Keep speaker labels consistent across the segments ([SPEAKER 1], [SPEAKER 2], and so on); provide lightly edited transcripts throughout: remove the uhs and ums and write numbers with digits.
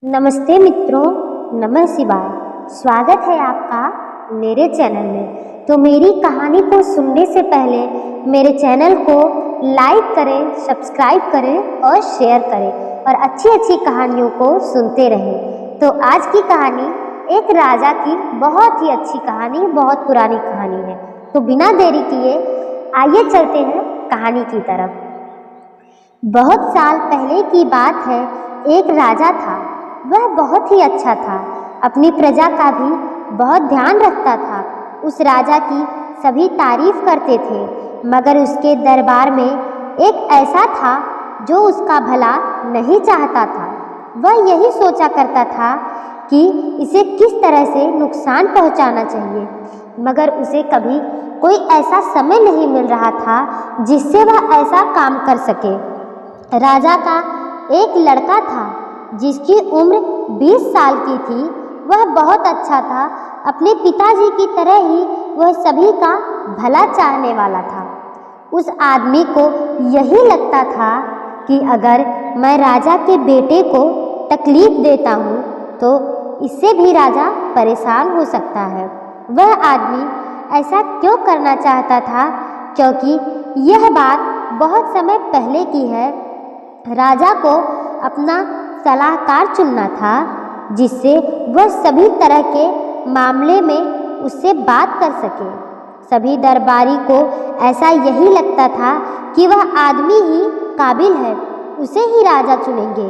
[SPEAKER 1] नमस्ते मित्रों, नमः शिवाय। स्वागत है आपका मेरे चैनल में। तो मेरी कहानी को सुनने से पहले मेरे चैनल को लाइक करें, सब्सक्राइब करें और शेयर करें और अच्छी अच्छी कहानियों को सुनते रहें। तो आज की कहानी एक राजा की बहुत ही अच्छी कहानी, बहुत पुरानी कहानी है। तो बिना देरी किए आइए चलते हैं कहानी की तरफ। बहुत साल पहले की बात है। एक राजा था। वह बहुत ही अच्छा था, अपनी प्रजा का भी बहुत ध्यान रखता था। उस राजा की सभी तारीफ करते थे, मगर उसके दरबार में एक ऐसा था जो उसका भला नहीं चाहता था। वह यही सोचा करता था कि इसे किस तरह से नुकसान पहुंचाना चाहिए, मगर उसे कभी कोई ऐसा समय नहीं मिल रहा था जिससे वह ऐसा काम कर सके। राजा का एक लड़का था जिसकी उम्र 20 साल की थी। वह बहुत अच्छा था, अपने पिताजी की तरह ही वह सभी का भला चाहने वाला था। उस आदमी को यही लगता था कि अगर मैं राजा के बेटे को तकलीफ देता हूँ तो इससे भी राजा परेशान हो सकता है। वह आदमी ऐसा क्यों करना चाहता था? क्योंकि यह बात बहुत समय पहले की है। राजा को अपना सलाहकार चुनना था जिससे वह सभी तरह के मामले में उससे बात कर सके। सभी दरबारी को ऐसा यही लगता था कि वह आदमी ही काबिल है, उसे ही राजा चुनेंगे।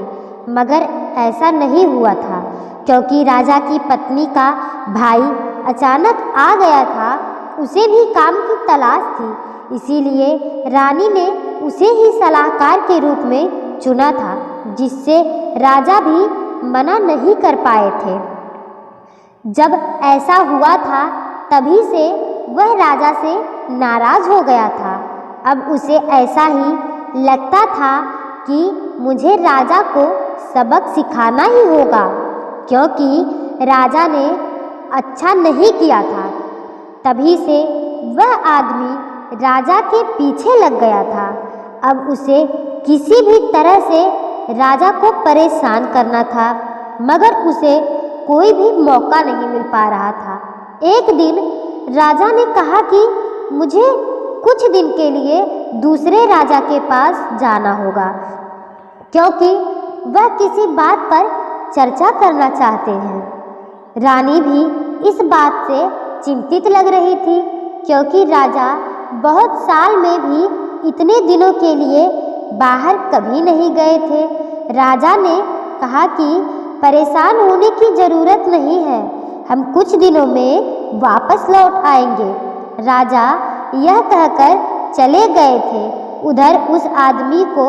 [SPEAKER 1] मगर ऐसा नहीं हुआ था, क्योंकि राजा की पत्नी का भाई अचानक आ गया था। उसे भी काम की तलाश थी, इसीलिए रानी ने उसे ही सलाहकार के रूप में चुना था, जिससे राजा भी मना नहीं कर पाए थे। जब ऐसा हुआ था तभी से वह राजा से नाराज हो गया था। अब उसे ऐसा ही लगता था कि मुझे राजा को सबक सिखाना ही होगा, क्योंकि राजा ने अच्छा नहीं किया था। तभी से वह आदमी राजा के पीछे लग गया था। अब उसे किसी भी तरह से राजा को परेशान करना था, मगर उसे कोई भी मौका नहीं मिल पा रहा था। एक दिन राजा ने कहा कि मुझे कुछ दिन के लिए दूसरे राजा के पास जाना होगा, क्योंकि वह किसी बात पर चर्चा करना चाहते हैं। रानी भी इस बात से चिंतित लग रही थी, क्योंकि राजा बहुत साल में भी इतने दिनों के लिए बाहर कभी नहीं गए थे। राजा ने कहा कि परेशान होने की ज़रूरत नहीं है, हम कुछ दिनों में वापस लौट आएंगे। राजा यह कहकर चले गए थे। उधर उस आदमी को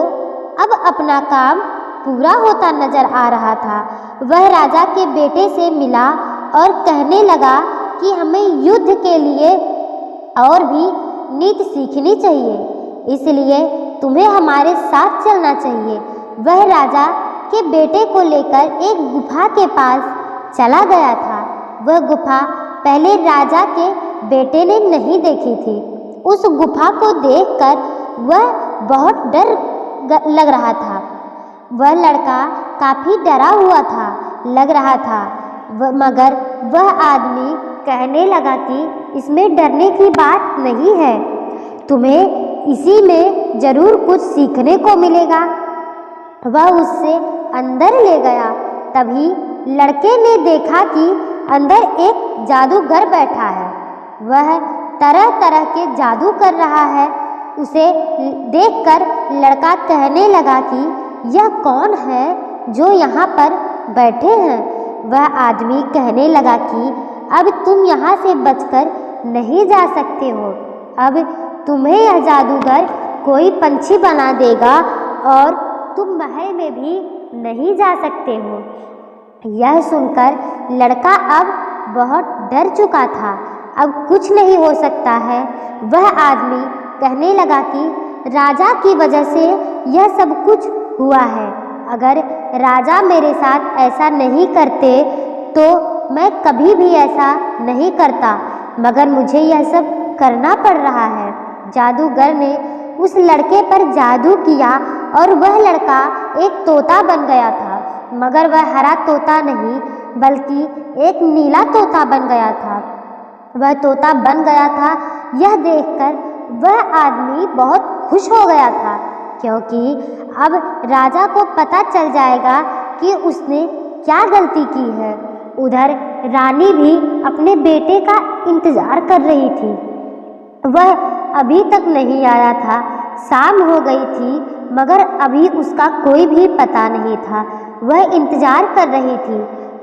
[SPEAKER 1] अब अपना काम पूरा होता नजर आ रहा था। वह राजा के बेटे से मिला और कहने लगा कि हमें युद्ध के लिए और भी नीति सीखनी चाहिए, इसलिए तुम्हें हमारे साथ चलना चाहिए। वह राजा के बेटे को लेकर एक गुफा के पास चला गया था। वह गुफा पहले राजा के बेटे ने नहीं देखी थी। उस गुफा को देखकर वह बहुत डर लग रहा था। वह लड़का काफ़ी डरा हुआ था लग रहा था, मगर वह आदमी कहने लगा कि इसमें डरने की बात नहीं है, तुम्हें इसी में ज़रूर कुछ सीखने को मिलेगा। वह उससे अंदर ले गया। तभी लड़के ने देखा कि अंदर एक जादूगर बैठा है। वह तरह तरह के जादू कर रहा है। उसे देखकर लड़का कहने लगा कि यह कौन है जो यहाँ पर बैठे हैं। वह आदमी कहने लगा कि अब तुम यहाँ से बचकर नहीं जा सकते हो। अब तुम्हें यह जादूगर कोई पंछी बना देगा और तुम महल में भी नहीं जा सकते हो। यह सुनकर लड़का अब बहुत डर चुका था। अब कुछ नहीं हो सकता है। वह आदमी कहने लगा कि राजा की वजह से यह सब कुछ हुआ है। अगर राजा मेरे साथ ऐसा नहीं करते तो मैं कभी भी ऐसा नहीं करता, मगर मुझे यह सब करना पड़ रहा है। जादूगर ने उस लड़के पर जादू किया और वह लड़का एक तोता बन गया था। मगर वह हरा तोता नहीं बल्कि एक नीला तोता बन गया था। वह तोता बन गया था, यह देखकर वह आदमी बहुत खुश हो गया था, क्योंकि अब राजा को पता चल जाएगा कि उसने क्या गलती की है। उधर रानी भी अपने बेटे का इंतजार कर रही थी। वह अभी तक नहीं आया था। शाम हो गई थी, मगर अभी उसका कोई भी पता नहीं था। वह इंतजार कर रही थी।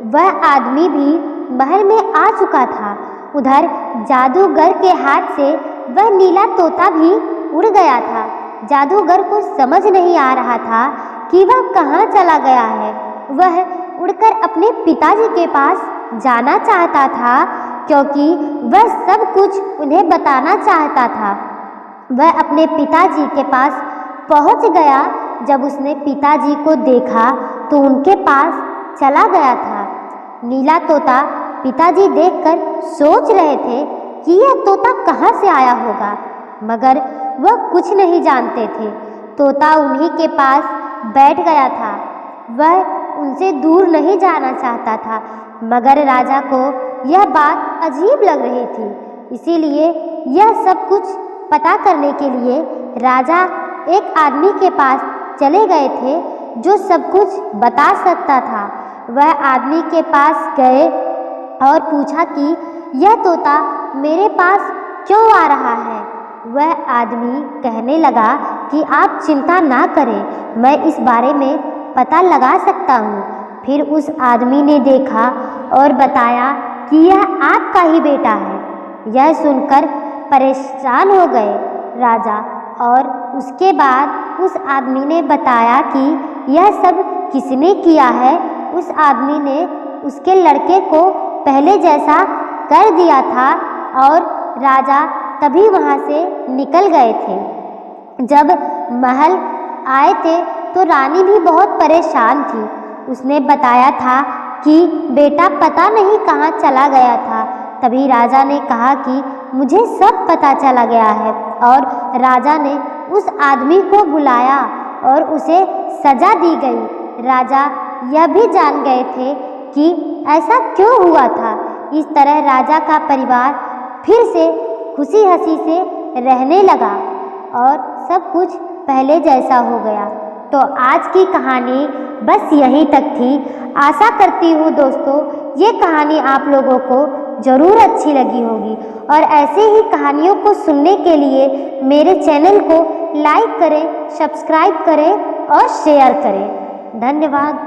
[SPEAKER 1] वह आदमी भी महल में आ चुका था। उधर जादूगर के हाथ से वह नीला तोता भी उड़ गया था। जादूगर को समझ नहीं आ रहा था कि वह कहाँ चला गया है। वह उड़कर अपने पिताजी के पास जाना चाहता था, क्योंकि वह सब कुछ उन्हें बताना चाहता था। वह अपने पिताजी के पास पहुंच गया। जब उसने पिताजी को देखा तो उनके पास चला गया था। नीला तोता पिताजी देखकर सोच रहे थे कि यह तोता कहाँ से आया होगा, मगर वह कुछ नहीं जानते थे। तोता उन्हीं के पास बैठ गया था। वह उनसे दूर नहीं जाना चाहता था, मगर राजा को यह बात अजीब लग रही थी। इसीलिए यह सब कुछ पता करने के लिए राजा एक आदमी के पास चले गए थे, जो सब कुछ बता सकता था। वह आदमी के पास गए और पूछा कि यह तोता मेरे पास क्यों आ रहा है। वह आदमी कहने लगा कि आप चिंता ना करें, मैं इस बारे में पता लगा सकता हूँ। फिर उस आदमी ने देखा और बताया कि यह आपका ही बेटा है। यह सुनकर परेशान हो गए राजा, और उसके बाद उस आदमी ने बताया कि यह सब किसने किया है। उस आदमी ने उसके लड़के को पहले जैसा कर दिया था और राजा तभी वहाँ से निकल गए थे। जब महल आए थे तो रानी भी बहुत परेशान थी। उसने बताया था कि बेटा पता नहीं कहाँ चला गया था। तभी राजा ने कहा कि मुझे सब पता चला गया है, और राजा ने उस आदमी को बुलाया और उसे सजा दी गई। राजा यह भी जान गए थे कि ऐसा क्यों हुआ था। इस तरह राजा का परिवार फिर से खुशी हंसी से रहने लगा और सब कुछ पहले जैसा हो गया। तो आज की कहानी बस यहीं तक थी। आशा करती हूँ दोस्तों ये कहानी आप लोगों को ज़रूर अच्छी लगी होगी, और ऐसे ही कहानियों को सुनने के लिए मेरे चैनल को लाइक करें, सब्सक्राइब करें और शेयर करें। धन्यवाद।